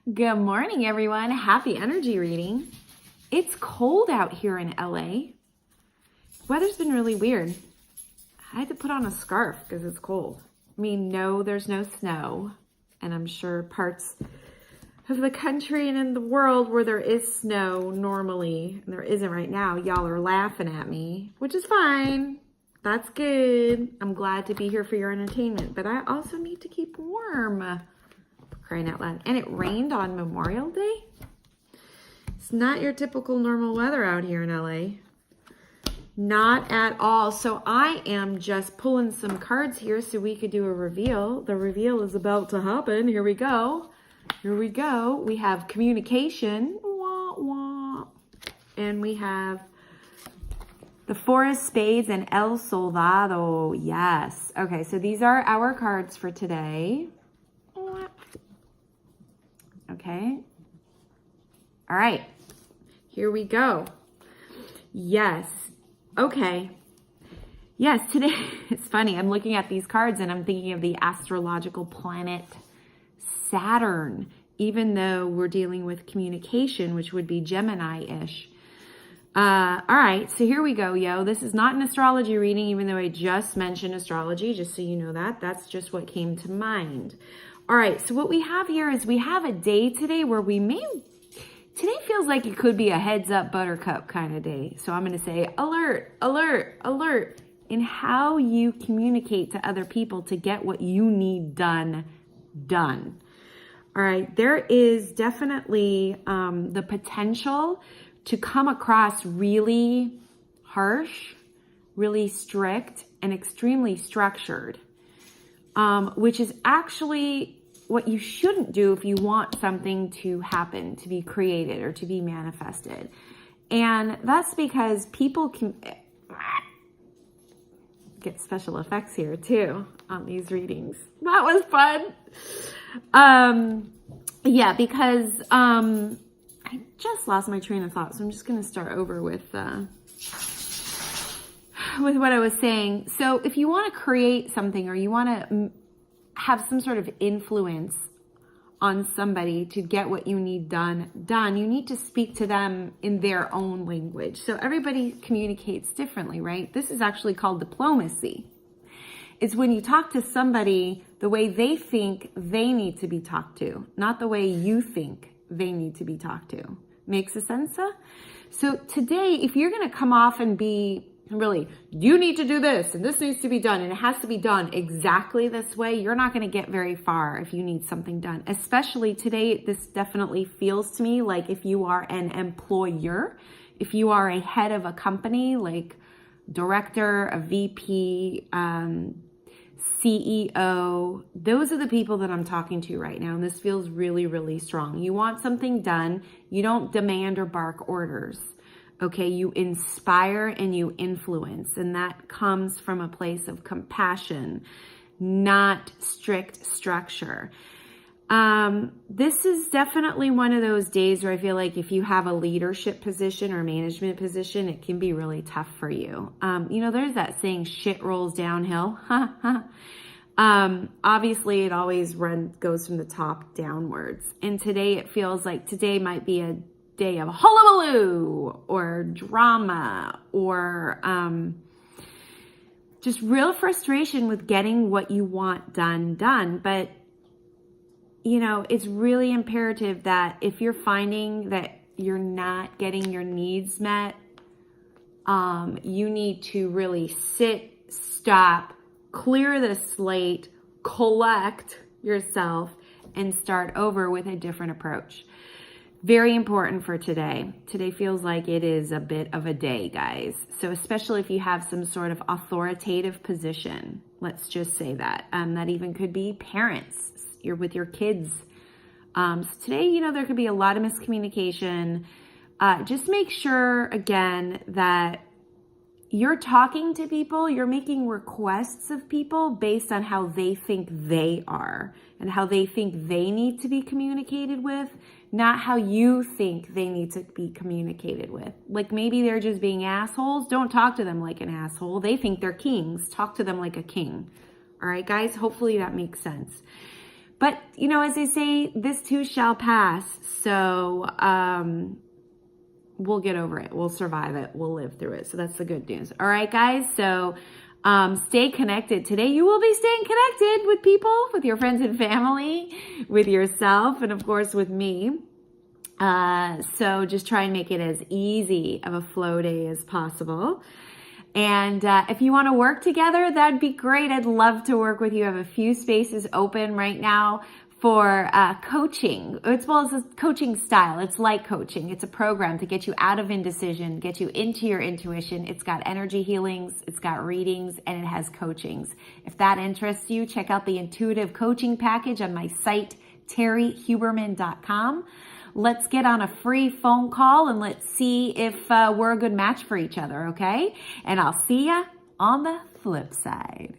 Good morning, everyone. Happy energy reading. It's cold out here in LA. Weather's been really weird. I had to put on a scarf because it's cold. I mean, no, there's no snow. And I'm sure parts of the country and in the world where there is snow normally, and there isn't right now, y'all are laughing at me, which is fine. That's good. I'm glad to be here for your entertainment, but I also need to keep warm. Crying out loud. And it rained on Memorial Day. It's not your typical normal weather out here in LA. Not at all. So I am just pulling some cards here so we could do a reveal. The reveal is about to happen. Here we go. Here we go. We have communication. Wah, wah. And we have the Four of Spades and El Soldado. Yes. Okay, so these are our cards for today. Okay. All right. Here we go. Yes. Okay. Yes, today, it's funny. I'm looking at these cards and I'm thinking of the astrological planet Saturn, even though we're dealing with communication, which would be Gemini-ish. All right. So here we go, yo. This is not an astrology reading, even though I just mentioned astrology, just so you know that. That's just what came to mind. All right, so what we have here is we have a day today where today feels like it could be a heads up buttercup kind of day. So I'm going to say alert, alert, alert in how you communicate to other people to get what you need done. All right, there is definitely the potential to come across really harsh, really strict, and extremely structured, which is actually what you shouldn't do if you want something to happen, to be created or to be manifested. And that's because people can get special effects here too on these readings. That was fun. Yeah, because I just lost my train of thought. So I'm just going to start over with what I was saying. So if you want to create something or you want to have some sort of influence on somebody to get what you need done, you need to speak to them in their own language. So everybody communicates differently, right? This is actually called diplomacy. It's when you talk to somebody the way they think they need to be talked to, not the way you think they need to be talked to. Makes sense? So today, if you're going to come off and be really, you need to do this and this needs to be done and it has to be done exactly this way, you're not going to get very far if you need something done. Especially today, this definitely feels to me like if you are an employer, if you are a head of a company, like director, a VP, CEO, those are the people that I'm talking to right now. And this feels really, really strong. You want something done. You don't demand or bark orders. Okay, you inspire and you influence, and that comes from a place of compassion, not strict structure. This is definitely one of those days where I feel like if you have a leadership position or management position, it can be really tough for you. There's that saying, shit rolls downhill. Obviously, it always goes from the top downwards. And today it feels like today might be a day of hullabaloo or drama or just real frustration with getting what you want done. But, it's really imperative that if you're finding that you're not getting your needs met, you need to really sit, stop, clear the slate, collect yourself, and start over with a different approach. Very important for today. Today feels like it is a bit of a day, guys. So especially if you have some sort of authoritative position, let's just say that. That even could be parents. You're with your kids. So today, there could be a lot of miscommunication. Just make sure, again, that you're talking to people, you're making requests of people based on how they think they are and how they think they need to be communicated with, not how you think they need to be communicated with. Like maybe they're just being assholes. Don't talk to them like an asshole. They think they're kings. Talk to them like a king. All right, guys, hopefully that makes sense. But, you know, as they say, this too shall pass. So we'll get over it. We'll survive it. We'll live through it. So that's the good news. All right, guys. So stay connected. Today you will be staying connected with people, with your friends and family, with yourself, and of course with me. So just try and make it as easy of a flow day as possible. And if you want to work together, that'd be great. I'd love to work with you. I have a few spaces open right now for coaching, as well as a coaching style. It's like coaching. It's a program to get you out of indecision, get you into your intuition. It's got energy healings, it's got readings, and it has coachings. If that interests you, check out the intuitive coaching package on my site, terryhuberman.com. Let's get on a free phone call and let's see if we're a good match for each other, okay? And I'll see ya on the flip side.